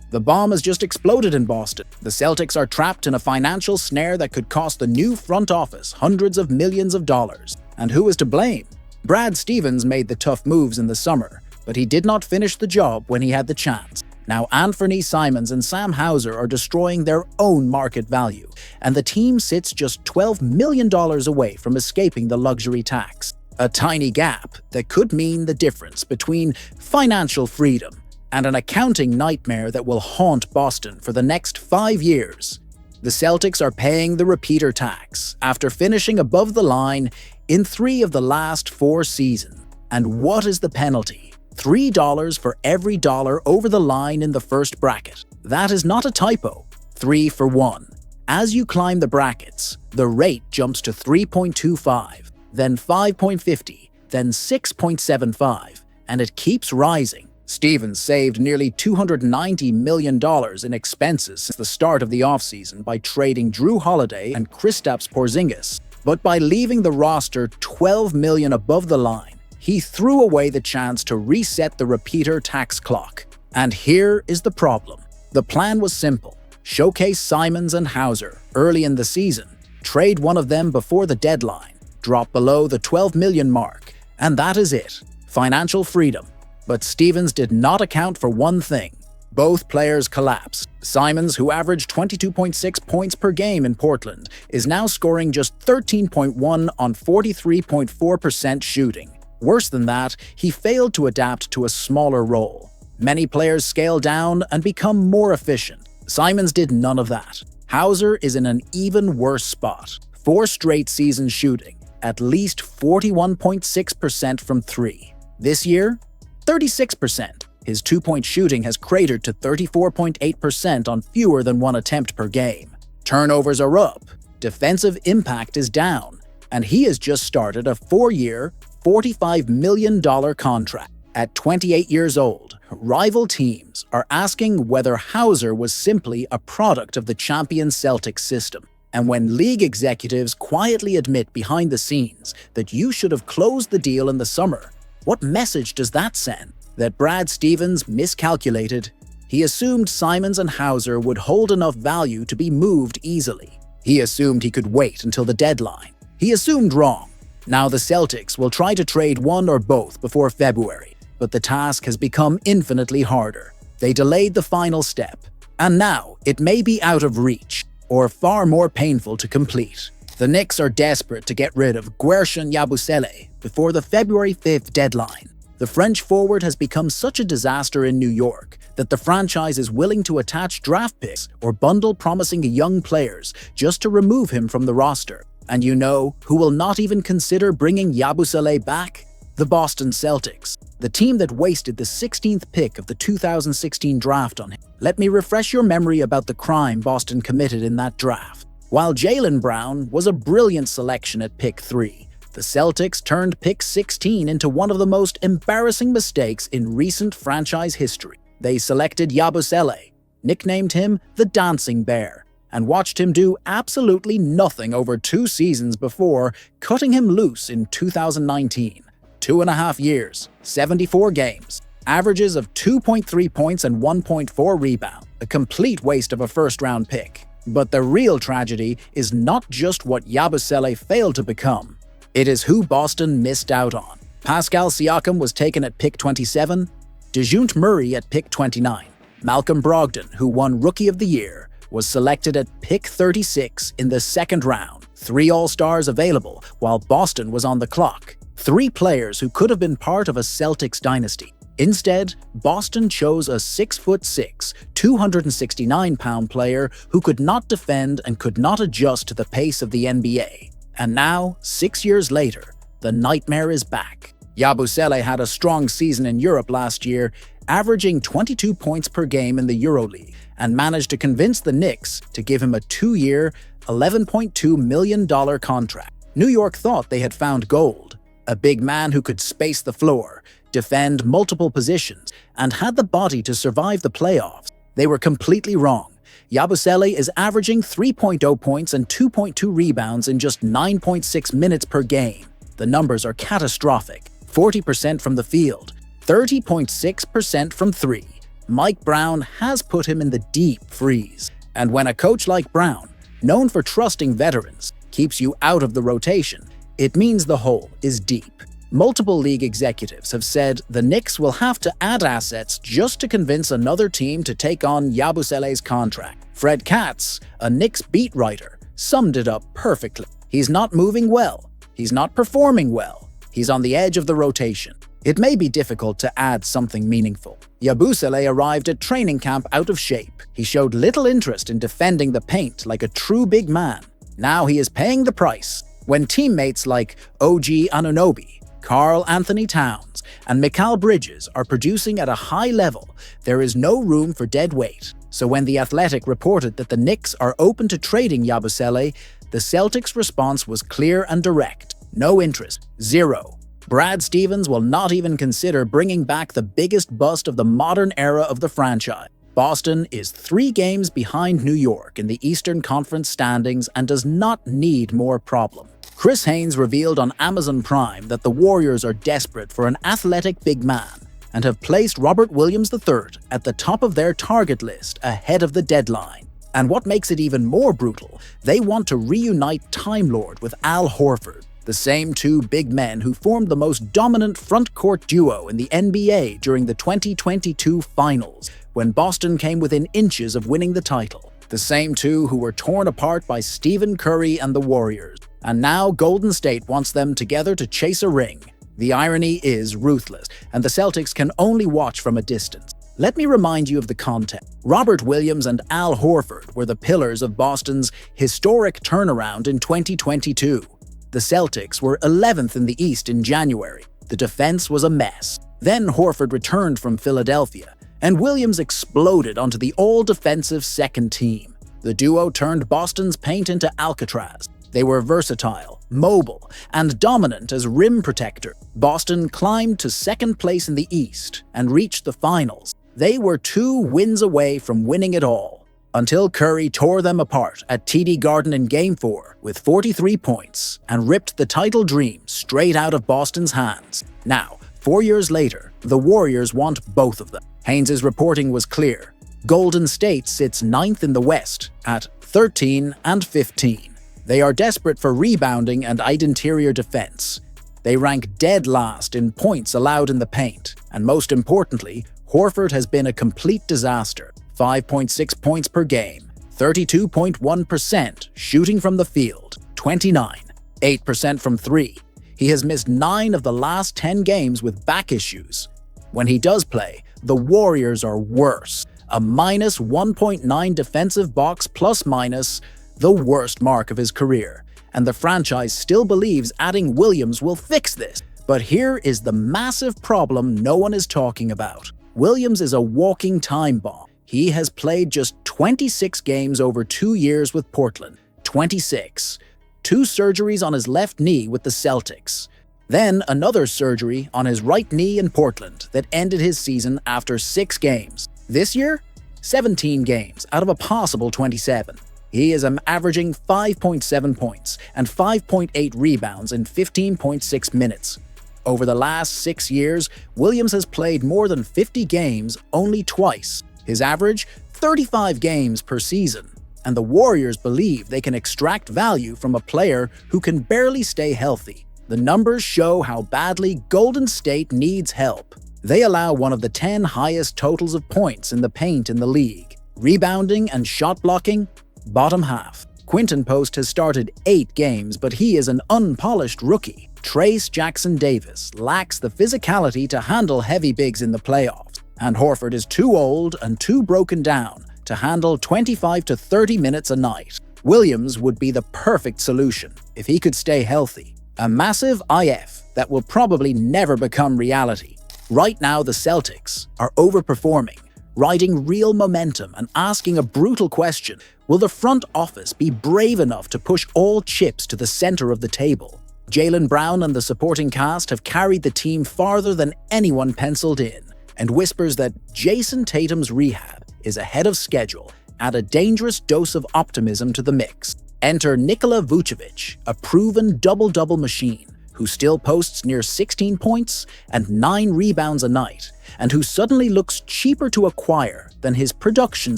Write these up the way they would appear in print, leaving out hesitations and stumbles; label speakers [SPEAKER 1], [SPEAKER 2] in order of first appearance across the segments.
[SPEAKER 1] The bomb has just exploded in Boston. The Celtics are trapped in a financial snare that could cost the new front office hundreds of millions of dollars. And who is to blame? Brad Stevens made the tough moves in the summer, but he did not finish the job when he had the chance. Now Anthony Simons and Sam Hauser are destroying their own market value, and the team sits just $12 million away from escaping the luxury tax. A tiny gap that could mean the difference between financial freedom and an accounting nightmare that will haunt Boston for the next 5 years. The Celtics are paying the repeater tax after finishing above the line in 3 of the last 4 seasons. And what is the penalty? $3 for every dollar over the line in the first bracket. That is not a typo. 3 for 1. As you climb the brackets, the rate jumps to 3.25, then 5.50, then 6.75, and it keeps rising. Stevens saved nearly $290 million in expenses since the start of the offseason by trading Drew Holiday and Kristaps Porzingis. But by leaving the roster $12 million above the line, he threw away the chance to reset the repeater tax clock. And here is the problem. The plan was simple. Showcase Simons and Hauser early in the season, trade one of them before the deadline, drop below the $12 million mark, and that is it. Financial freedom. But Stevens did not account for one thing. Both players collapsed. Simons, who averaged 22.6 points per game in Portland, is now scoring just 13.1 on 43.4% shooting. Worse than that, he failed to adapt to a smaller role. Many players scale down and become more efficient. Simons did none of that. Hauser is in an even worse spot. 4 straight seasons shooting, at least 41.6% from 3. This year, 36%. His 2-point shooting has cratered to 34.8% on fewer than 1 attempt per game. Turnovers are up, defensive impact is down, and he has just started a 4-year, $45 million contract. At 28 years old, rival teams are asking whether Hauser was simply a product of the champion Celtics system. And when league executives quietly admit behind the scenes that you should have closed the deal in the summer, what message does that send? That Brad Stevens miscalculated? He assumed Simons and Hauser would hold enough value to be moved easily. He assumed he could wait until the deadline. He assumed wrong. Now the Celtics will try to trade one or both before February, but the task has become infinitely harder. They delayed the final step, and now it may be out of reach, or far more painful to complete. The Knicks are desperate to get rid of Guerschon Yabusele before the February 5th deadline. The French forward has become such a disaster in New York that the franchise is willing to attach draft picks or bundle promising young players just to remove him from the roster. And you know who will not even consider bringing Yabusele back? The Boston Celtics, the team that wasted the 16th pick of the 2016 draft on him. Let me refresh your memory about the crime Boston committed in that draft. While Jaylen Brown was a brilliant selection at pick 3, the Celtics turned pick 16 into one of the most embarrassing mistakes in recent franchise history. They selected Yabusele, nicknamed him the Dancing Bear, and watched him do absolutely nothing over 2 seasons before cutting him loose in 2019. 2.5 years, 74 games, averages of 2.3 points and 1.4 rebounds, a complete waste of a first-round pick. But the real tragedy is not just what Yabusele failed to become. It is who Boston missed out on. Pascal Siakam was taken at pick 27, DeJounte Murray at pick 29. Malcolm Brogdon, who won Rookie of the Year, was selected at pick 36 in the second round. 3 All-Stars available while Boston was on the clock. 3 players who could have been part of a Celtics dynasty. Instead, Boston chose a 6'6", 269-pound player who could not defend and could not adjust to the pace of the NBA. And now, 6 years later, the nightmare is back. Yabusele had a strong season in Europe last year, averaging 22 points per game in the EuroLeague, and managed to convince the Knicks to give him a 2-year, $11.2 million contract. New York thought they had found gold, a big man who could space the floor, defend multiple positions, and had the body to survive the playoffs. They were completely wrong. Yabusele is averaging 3.0 points and 2.2 rebounds in just 9.6 minutes per game. The numbers are catastrophic. 40% from the field, 30.6% from 3, Mike Brown has put him in the deep freeze. And when a coach like Brown, known for trusting veterans, keeps you out of the rotation, it means the hole is deep. Multiple league executives have said the Knicks will have to add assets just to convince another team to take on Yabusele's contract. Fred Katz, a Knicks beat writer, summed it up perfectly. He's not moving well. He's not performing well. He's on the edge of the rotation. It may be difficult to add something meaningful. Yabusele arrived at training camp out of shape. He showed little interest in defending the paint like a true big man. Now he is paying the price. When teammates like OG Anunoby, Karl Anthony Towns, and Mikal Bridges are producing at a high level, there is no room for dead weight. So when The Athletic reported that the Knicks are open to trading Yabusele, the Celtics' response was clear and direct. No interest. Zero. Brad Stevens will not even consider bringing back the biggest bust of the modern era of the franchise. Boston is 3 games behind New York in the Eastern Conference standings and does not need more problem. Chris Haynes revealed on Amazon Prime that the Warriors are desperate for an athletic big man and have placed Robert Williams III at the top of their target list ahead of the deadline. And what makes it even more brutal, they want to reunite Time Lord with Al Horford, the same 2 big men who formed the most dominant front-court duo in the NBA during the 2022 Finals, when Boston came within inches of winning the title. The same 2 who were torn apart by Stephen Curry and the Warriors. And now Golden State wants them together to chase a ring. The irony is ruthless, and the Celtics can only watch from a distance. Let me remind you of the context. Robert Williams and Al Horford were the pillars of Boston's historic turnaround in 2022. The Celtics were 11th in the East in January. The defense was a mess. Then Horford returned from Philadelphia, and Williams exploded onto the all-defensive second team. The duo turned Boston's paint into Alcatraz. They were versatile, mobile, and dominant as rim protector. Boston climbed to second place in the East and reached the finals. They were 2 wins away from winning it all, until Curry tore them apart at TD Garden in Game 4 with 43 points and ripped the title dream straight out of Boston's hands. Now, 4 years later, the Warriors want both of them. Haynes' reporting was clear. Golden State sits 9th in the West at 13 and 15. They are desperate for rebounding and interior defense. They rank dead last in points allowed in the paint, and most importantly, Horford has been a complete disaster. 5.6 points per game, 32.1% shooting from the field, 8% from 3. He has missed 9 of the last 10 games with back issues. When he does play, the Warriors are worse. A minus 1.9 defensive box plus-minus, the worst mark of his career. And the franchise still believes adding Williams will fix this. But here is the massive problem no one is talking about. Williams is a walking time bomb. He has played just 26 games over 2 years with Portland. 26. 2 surgeries on his left knee with the Celtics. Then another surgery on his right knee in Portland that ended his season after 6 games. This year, 17 games out of a possible 27. He is averaging 5.7 points and 5.8 rebounds in 15.6 minutes. Over the last 6 years, Williams has played more than 50 games only twice. His average, 35 games per season. And the Warriors believe they can extract value from a player who can barely stay healthy. The numbers show how badly Golden State needs help. They allow one of the 10 highest totals of points in the paint in the league. Rebounding and shot blocking, bottom half. Quinton Post has started 8 games, but he is an unpolished rookie. Trace Jackson-Davis lacks the physicality to handle heavy bigs in the playoffs, and Horford is too old and too broken down to handle 25 to 30 minutes a night. Williams would be the perfect solution if he could stay healthy. A massive IF that will probably never become reality. Right now, the Celtics are overperforming, riding real momentum and asking a brutal question. Will the front office be brave enough to push all chips to the center of the table? Jaylen Brown and the supporting cast have carried the team farther than anyone penciled in, and whispers that Jason Tatum's rehab is ahead of schedule add a dangerous dose of optimism to the mix. Enter Nikola Vucevic, a proven double-double machine, who still posts near 16 points and 9 rebounds a night, and who suddenly looks cheaper to acquire than his production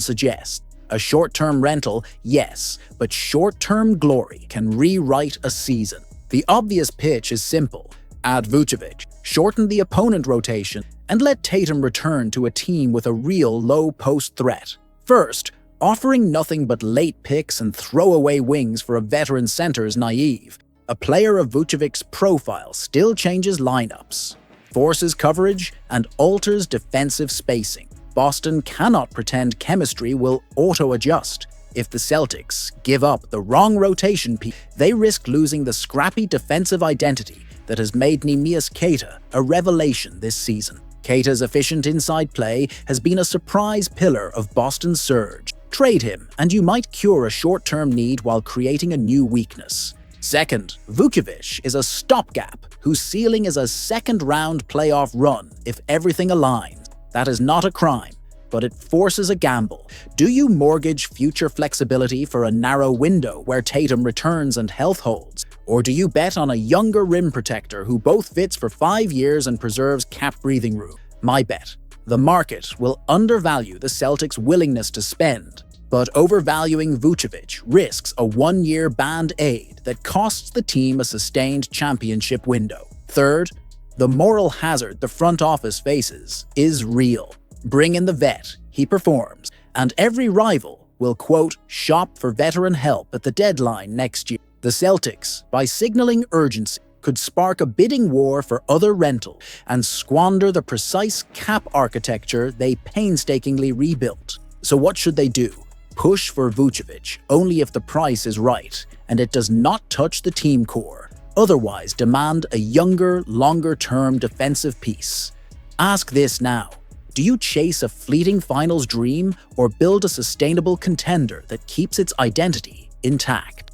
[SPEAKER 1] suggests. A short-term rental, yes, but short-term glory can rewrite a season. The obvious pitch is simple. Add Vucevic, shorten the opponent rotation, and let Tatum return to a team with a real low-post threat. First, offering nothing but late picks and throwaway wings for a veteran center is naive. A player of Vucevic's profile still changes lineups, forces coverage, and alters defensive spacing. Boston cannot pretend chemistry will auto-adjust. If the Celtics give up the wrong rotation piece, they risk losing the scrappy defensive identity that has made Neemias Queta a revelation this season. Queta's efficient inside play has been a surprise pillar of Boston's surge. Trade him, and you might cure a short-term need while creating a new weakness. Second, Vucevic is a stopgap whose ceiling is a second-round playoff run if everything aligns. That is not a crime, but it forces a gamble. Do you mortgage future flexibility for a narrow window where Tatum returns and health holds? Or do you bet on a younger rim protector who both fits for 5 years and preserves cap breathing room? My bet. The market will undervalue the Celtics' willingness to spend, but overvaluing Vucevic risks a 1-year band aid that costs the team a sustained championship window. Third, the moral hazard the front office faces is real. Bring in the vet, he performs, and every rival will, quote, shop for veteran help at the deadline next year. The Celtics, by signaling urgency, could spark a bidding war for other rentals and squander the precise cap architecture they painstakingly rebuilt. So what should they do? Push for Vucevic only if the price is right and it does not touch the team core. Otherwise, demand a younger, longer-term defensive piece. Ask this now. Do you chase a fleeting finals dream or build a sustainable contender that keeps its identity intact?